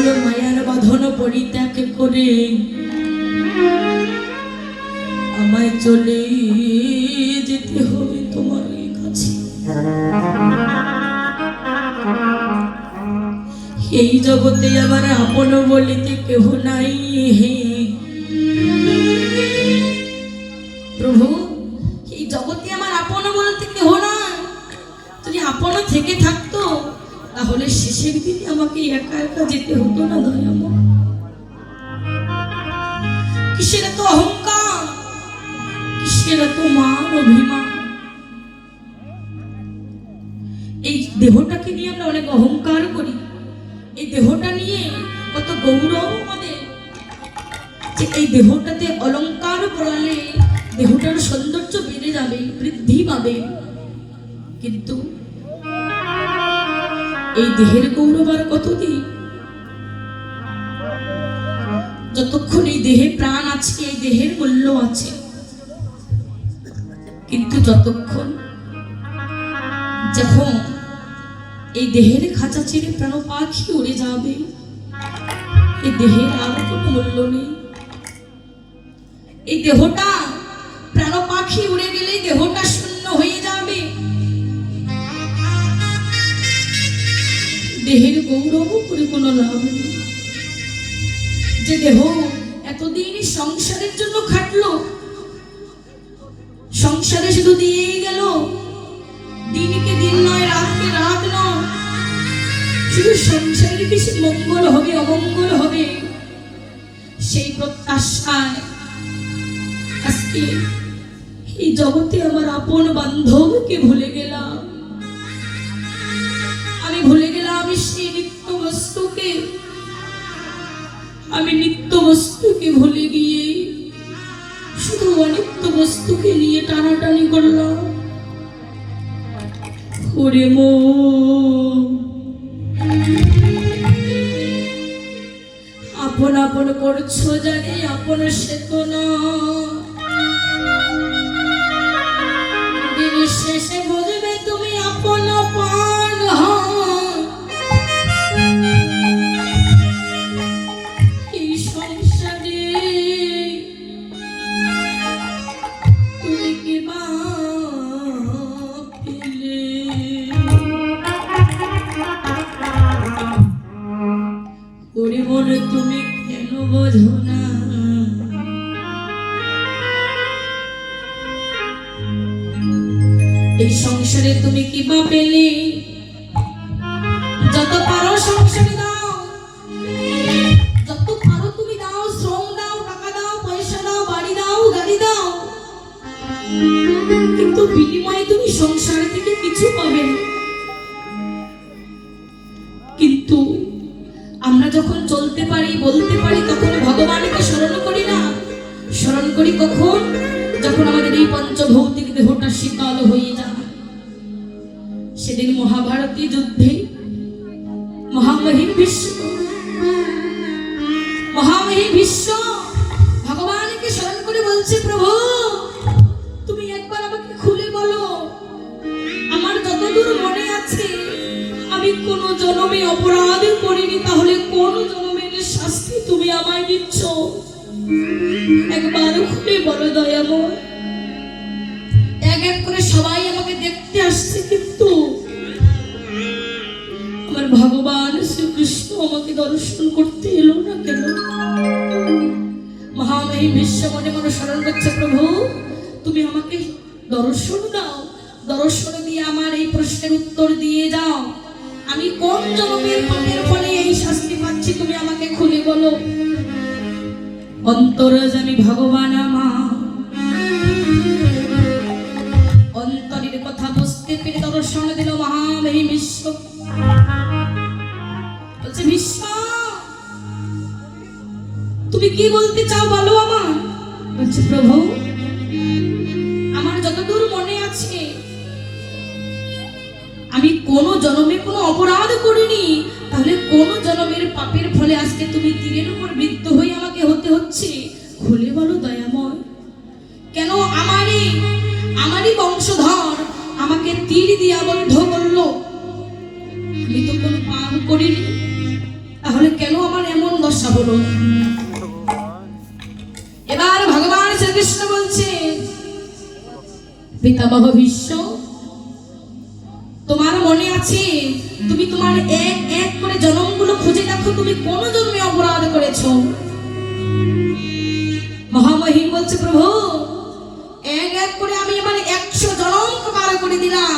সকল মায়ার বাঁধন পরিত্যাগ করে আমায় চলে যেতে হবে তোমার কাছে। এই জগতে আমার আপন বলিতে কেহ নাই। হে প্রভু, এই জগতে আমার আপন বলতে কেহ নাই। যদি আপন থেকে থাকতো তাহলে শেষের দিনে আমাকে একা একা যেতে হতো না দয়াময়। কিসের এত অহংকার, কিসের এত মান অভিমান। এই দেহটাকে নিয়ে আমরা অনেক অহংকার করি। এই দেহটা নিয়ে কত গৌরব আমাদের, যে এই দেহটাতে অলংকার পরালে দেহটার সৌন্দর্য বেড়ে যাবে, বৃদ্ধি পাবে। কিন্তু এই দেহের গৌরব আর কতদিন? যতক্ষণ এই দেহে প্রাণ আছে, এই দেহের মূল্য আছে। কিন্তু যতক্ষণ যখন এই দেহের খাঁচা ছেড়ে প্রাণ পাখি উড়ে যাবে, এই দেহের আর কোনো মূল্য নেই। এই দেহটা প্রাণ পাখি উড়ে গেলে দেহটা শূন্য হয়ে যাবে। দেহের গৌরব করে কোনো লাভ নেই। যে দেহ এতদিন সংসারের জন্য খাটলো, সংসারে শুধু দিয়ে গেল, দিনকে দিন নয়, রাতকে রাত নয়, শুধু সংসারের কিছু মঙ্গল হবে অমঙ্গল হবে সেই প্রত্যাশায় আজকে এই জগতে আমার আপন বান্ধবকে ভুলে গেলাম। আমি ভুলে গেলাম সেই নিত্য বস্তুকে। আমি নিত্য বস্তুকে ভুলে গিয়ে শুধু অনিত্য বস্তুকে নিয়ে টানাটানি করলাম। ওরে মন, আপন আপন করছো জানি, আপন সে তো না। দিন শেষে বুঝবে তুমি আপন পান। এই সংসারে তুমি কি বা পেলে? ওরে মনে তুমি কেন বোঝো না? এই সংসারে তুমি কি বা পেলে? যত পারো সংসারে দাও, যত পারো তুমি দাও, শ্রম দাও, টাকা দাও, পয়সা দাও, বাড়ি দাও, গাড়ি দাও, কিন্তু বিনিময়ে তুমি সংসার থেকে কিছু পাবে না। কিন্তু আমরা যখন চলতে পারি, বলতে পারি, তখন ভগবানকে স্মরণ করি না। স্মরণ করি কখন? যখন আমাদের এই পঞ্চভৌতিক দেহটা শীতল হয়ে যায়। সেদিন মহাভারতী যুদ্ধে মহামহিম ভীষ্ম ভগবানকে স্মরণ করে বলছে, প্রভু তুমি একবার আমাকে খুলে বলো, আমার যতদূর মনে আছে আমি কোন জন্মে অপরাধ করিনি, তাহলে কোন জন্মের শাস্তি তুমি আমায় দিচ্ছ? একবার খুলে বলো দয়াময়। এক এক করে সবাই আমাকে দেখতে আসছে, কিন্তু আমার ভগবান শ্রীকৃষ্ণ আমাকে দর্শন করতে এলো না কেন? মহামহিম ভীষ্ম মনে মনে স্মরণ করছে, প্রভু তুমি আমাকে দর্শন দাও, দর্শন দিয়ে আমার এই প্রশ্নের উত্তর দিয়ে যাও। আমি কোন জন্মের পাপের ফলে এই শাস্তি পাচ্ছি তুমি আমাকে খুলে বলো। অন্তর্যামী ভগবান আমার অন্তরের কথা বুঝতে পেরে দর্শন দিল মহামহিম ভীষ্ম। বলছে, ভীষ্ম তুমি কি বলতে চাও বলো আমার। বলছে, প্রভু আমার যতদূর মনে আছে আমি কোন জন্মে কোনো অপরাধ করিনি, তাহলে কোন জন্মের পাপের ফলে আজকে তুমি তীরের উপর বৃদ্ধ হয়ে আমাকে হতে হচ্ছে? খুলে বলো দয়াময়। কেন আমারই বংশধর আমাকে তীর দিয়ে আবদ্ধ করলো? আমি তো কোনো পাপ করিনি, তাহলে কেন আমার হলো। এবার ভগবান শ্রীকৃষ্ণ বলছে, পিতামহ ভীষ্ম, তোমার মনে আছে তুমি তোমার এক এক করে জন্মগুলো খুঁজে দেখো, তুমি কোন জন্মে অপরাধ করেছো। মহামহিম বলছে, প্রভু এক এক করে আমি এবার 100 জনমকে পার করে দিলাম,